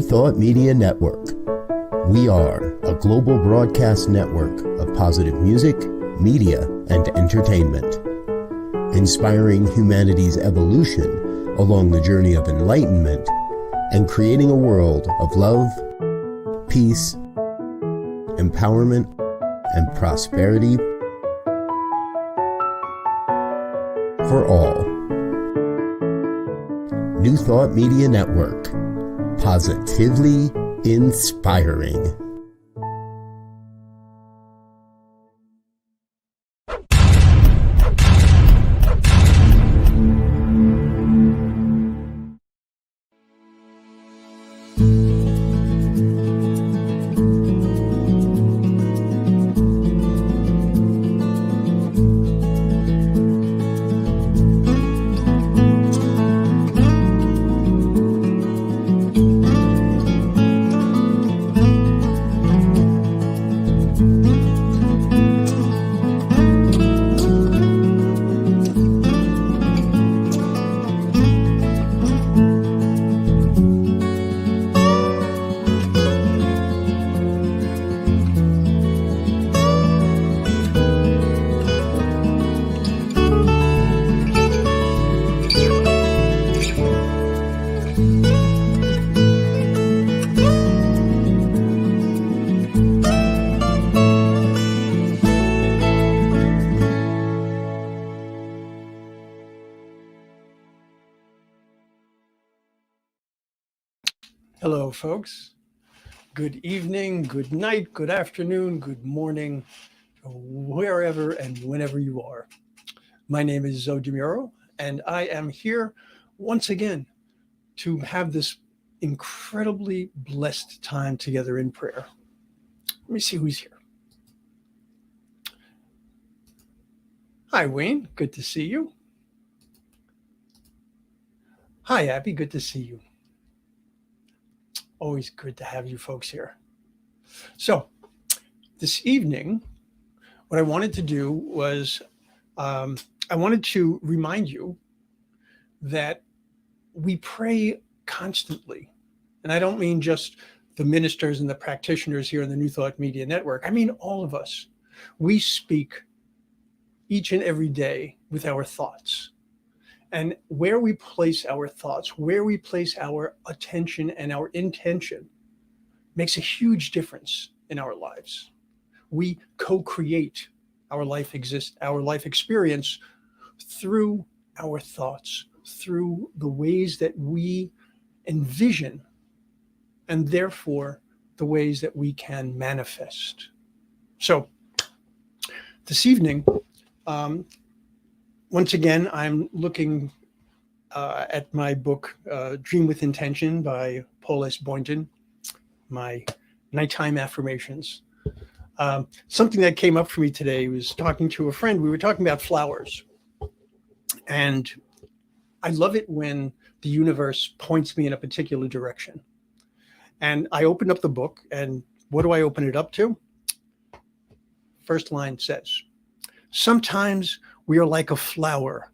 Thought Media Network. We are a global broadcast network of positive music, media, and entertainment, inspiring humanity's evolution along the journey of enlightenment and creating a world of love, peace, empowerment, and prosperity for all. New Thought Media Network. Positively inspiring. Hello, folks. Good evening, good night, good afternoon, good morning, wherever and whenever you are. My name is Muro, and I am here once again to have this incredibly blessed time together in prayer. Let me see who's here. Hi, Wayne. Good to see you. Hi, Abby. Good to see you. Always good to have you folks here. So this evening, what I wanted to do was I wanted to remind you that we pray constantly. And I don't mean just the ministers and the practitioners here in the New Thought Media Network. I mean all of us. We speak each and every day with our thoughts. And where we place our thoughts, where we place our attention and our intention makes a huge difference in our lives. We co-create our life experience through our thoughts, through the ways that we envision, and therefore the ways that we can manifest. So this evening, once again, I'm looking at my book, Dream with Intention by Paul S. Boynton, my nighttime affirmations. Something that came up for me today was talking to a friend. We were talking about flowers. And I love it when the universe points me in a particular direction. And I opened up the book, and what do I open it up to? First line says, "Sometimes we are like a flower,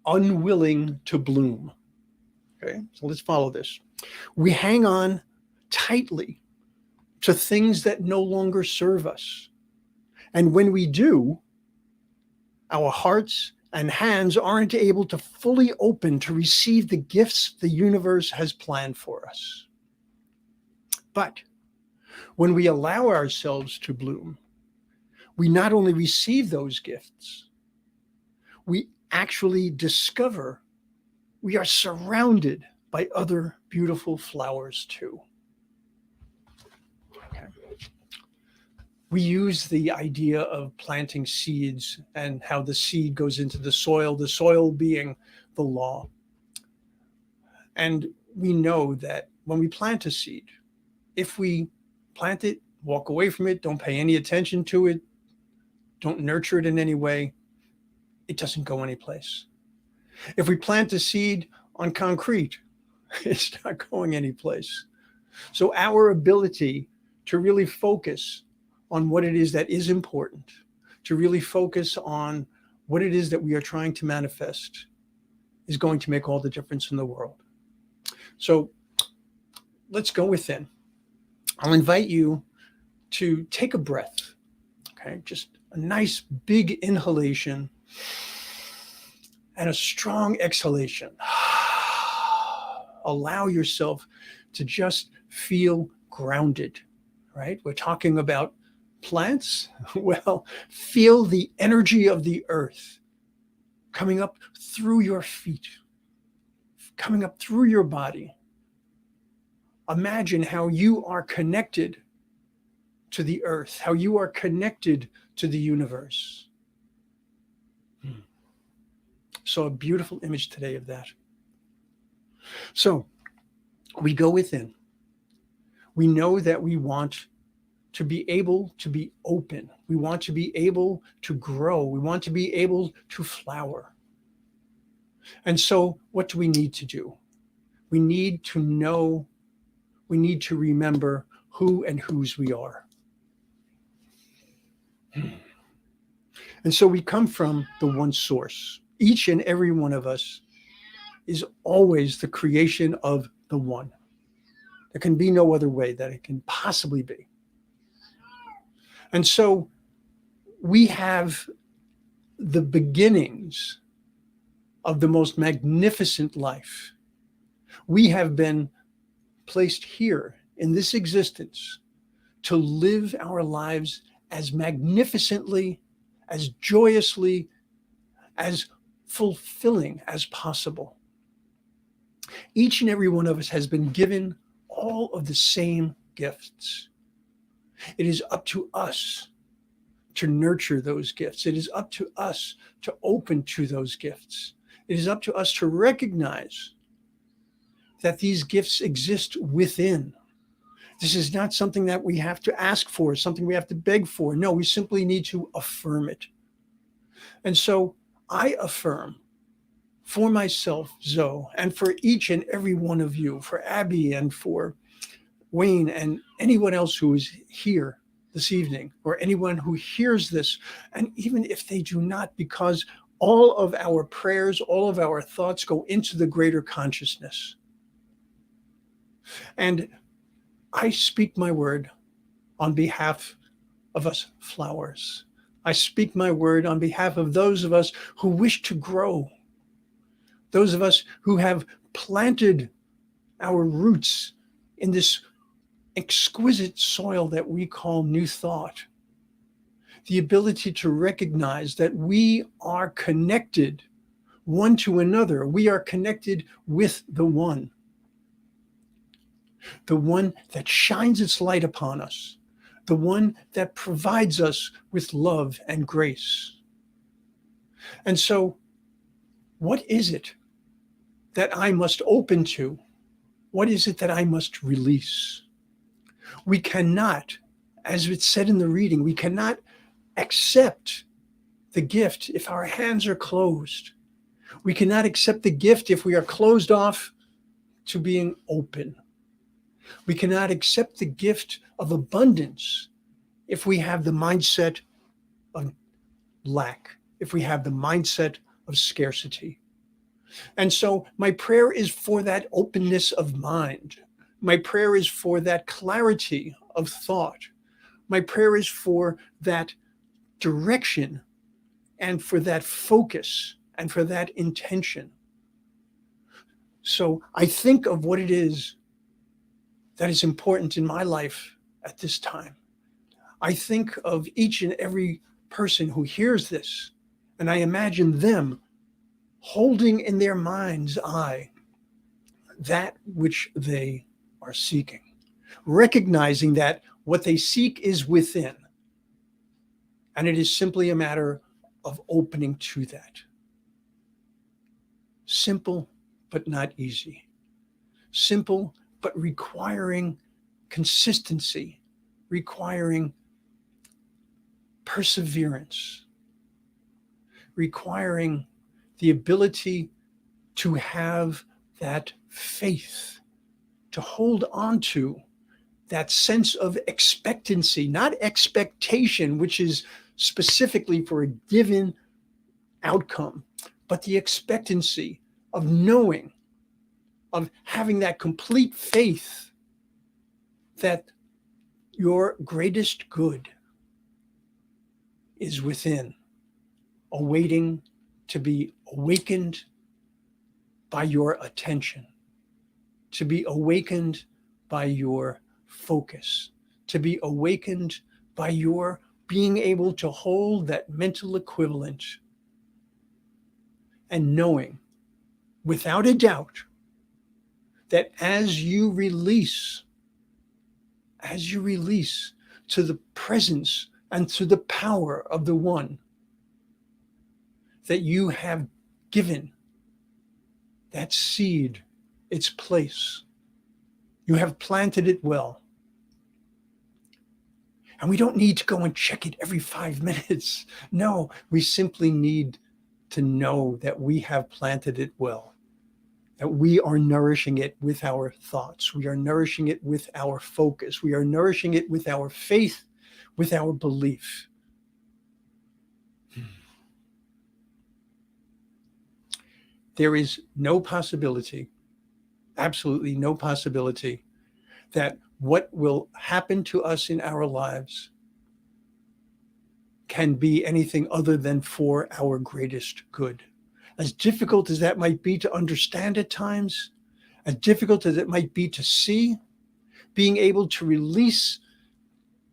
unwilling to bloom." Okay, so let's follow this. We hang on tightly to things that no longer serve us. And when we do, our hearts and hands aren't able to fully open to receive the gifts the universe has planned for us. But when we allow ourselves to bloom, we not only receive those gifts, we actually discover we are surrounded by other beautiful flowers too. Okay. We use the idea of planting seeds and how the seed goes into the soil being the law. And we know that when we plant a seed, if we plant it, walk away from it, don't pay any attention to it, don't nurture it in any way, it doesn't go anyplace. If we plant a seed on concrete, it's not going anyplace. So our ability to really focus on what it is that is important, to really focus on what it is that we are trying to manifest is going to make all the difference in the world. So let's go within. I'll invite you to take a breath, okay? Just a nice big inhalation and a strong exhalation. Allow yourself to just feel grounded, right? We're talking about plants. Well, feel the energy of the earth coming up through your feet, coming up through your body. Imagine how you are connected to the earth, how you are connected to the universe. So a beautiful image today of that. So we go within. We know that we want to be able to be open. We want to be able to grow. We want to be able to flower. And so what do we need to do? We need to know, we need to remember who and whose we are. And so we come from the one source. Each and every one of us is always the creation of the one. There can be no other way that it can possibly be. And so we have the beginnings of the most magnificent life. We have been placed here in this existence to live our lives as magnificently, as joyously, as fulfilling as possible. Each and every one of us has been given all of the same gifts. It is up to us to nurture those gifts. It is up to us to open to those gifts. It is up to us to recognize that these gifts exist within. This is not something that we have to ask for, something we have to beg for. No, we simply need to affirm it. And so I affirm for myself, Zoe, and for each and every one of you, for Abby and for Wayne and anyone else who is here this evening, or anyone who hears this, and even if they do not, because all of our prayers, all of our thoughts go into the greater consciousness. And I speak my word on behalf of us flowers. I speak my word on behalf of those of us who wish to grow, those of us who have planted our roots in this exquisite soil that we call new thought. The ability to recognize that we are connected one to another. We are connected with the one that shines its light upon us, the one that provides us with love and grace. And so, what is it that I must open to? What is it that I must release? We cannot, as it's said in the reading, we cannot accept the gift if our hands are closed. We cannot accept the gift if we are closed off to being open. We cannot accept the gift of abundance if we have the mindset of lack, if we have the mindset of scarcity. And so my prayer is for that openness of mind. My prayer is for that clarity of thought. My prayer is for that direction and for that focus and for that intention. So I think of what it is that is important in my life at this time. I think of each and every person who hears this, and I imagine them holding in their mind's eye that which they are seeking, recognizing that what they seek is within, and it is simply a matter of opening to that. Simple, but not easy. Simple, but requiring consistency, requiring perseverance, requiring the ability to have that faith, to hold on to that sense of expectancy, not expectation, which is specifically for a given outcome, but the expectancy of knowing, of having that complete faith that your greatest good is within, awaiting to be awakened by your attention, to be awakened by your focus, to be awakened by your being able to hold that mental equivalent and knowing without a doubt that as you release to the presence and to the power of the one, that you have given that seed its place. You have planted it well. And we don't need to go and check it every 5 minutes. No, we simply need to know that we have planted it well, that we are nourishing it with our thoughts. We are nourishing it with our focus. We are nourishing it with our faith, with our belief. There is no possibility, absolutely no possibility, that what will happen to us in our lives can be anything other than for our greatest good. As difficult as that might be to understand at times, as difficult as it might be to see, being able to release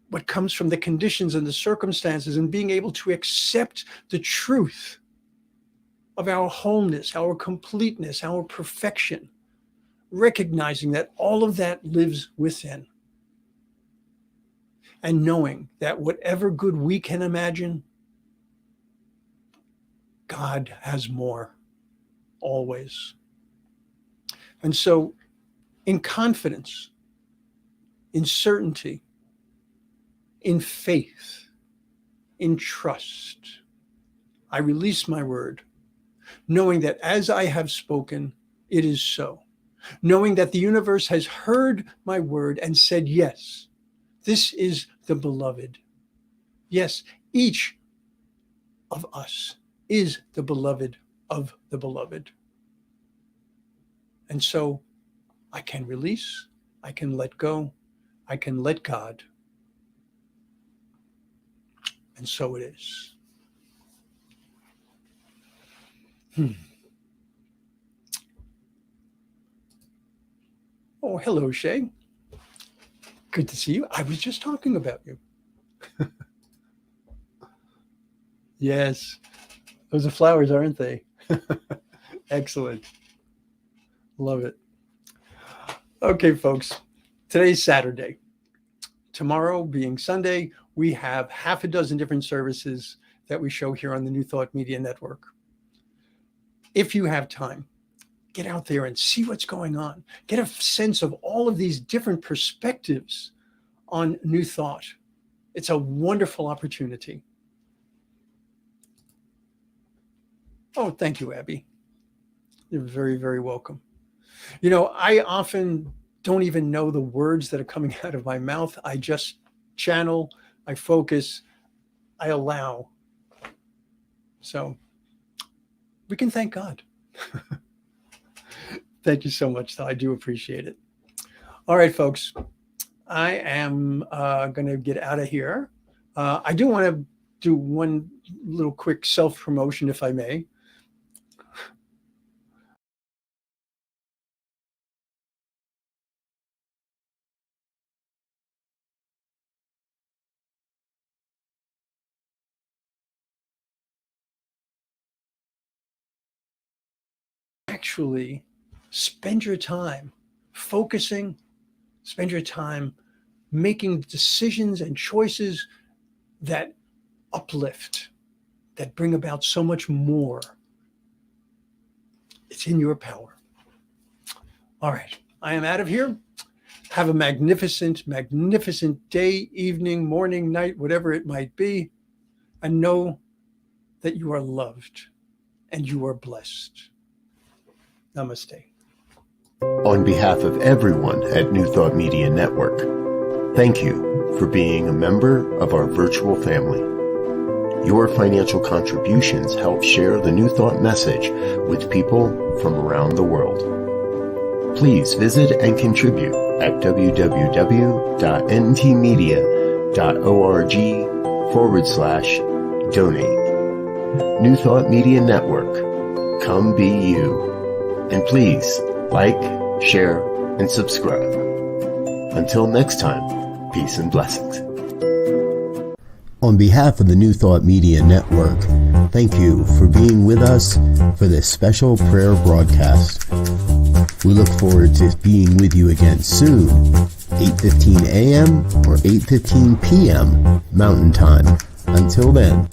what comes from the conditions and the circumstances and being able to accept the truth of our wholeness, our completeness, our perfection, recognizing that all of that lives within. And knowing that whatever good we can imagine, God has more, always. And so, in confidence, in certainty, in faith, in trust, I release my word, knowing that as I have spoken, it is so. Knowing that the universe has heard my word and said, yes, this is the beloved. Yes, each of us is the beloved of the beloved. And so I can release, I can let go, I can let God. And so it is. Oh, hello, Shay. Good to see you. I was just talking about you. Yes, those are flowers, aren't they? Excellent. Love it. Okay, folks, today's Saturday. Tomorrow being Sunday, we have half a dozen different services that we show here on the New Thought Media Network. If you have time, get out there and see what's going on. Get a sense of all of these different perspectives on New Thought. It's a wonderful opportunity. Oh, thank you, Abby. You're very, very welcome. You know, I often don't even know the words that are coming out of my mouth. I just channel, I focus, I allow. So we can thank God. Thank you so much, though. I do appreciate it. All right, folks. I am going to get out of here. I do want to do one little quick self-promotion, if I may. Actually, spend your time focusing, spend your time making decisions and choices that uplift, that bring about so much more. It's in your power. All right, I am out of here. Have a magnificent, magnificent day, evening, morning, night, whatever it might be. And know that you are loved and you are blessed. Namaste. On behalf of everyone at New Thought Media Network, thank you for being a member of our virtual family. Your financial contributions help share the New Thought message with people from around the world. Please visit and contribute at www.ntmedia.org/donate. New Thought Media Network. Come be you. And please like, share, and subscribe. Until next time, peace and blessings. On behalf of the New Thought Media Network, thank you for being with us for this special prayer broadcast. We look forward to being with you again soon, 8:15 a.m. or 8:15 p.m. Mountain Time. Until then.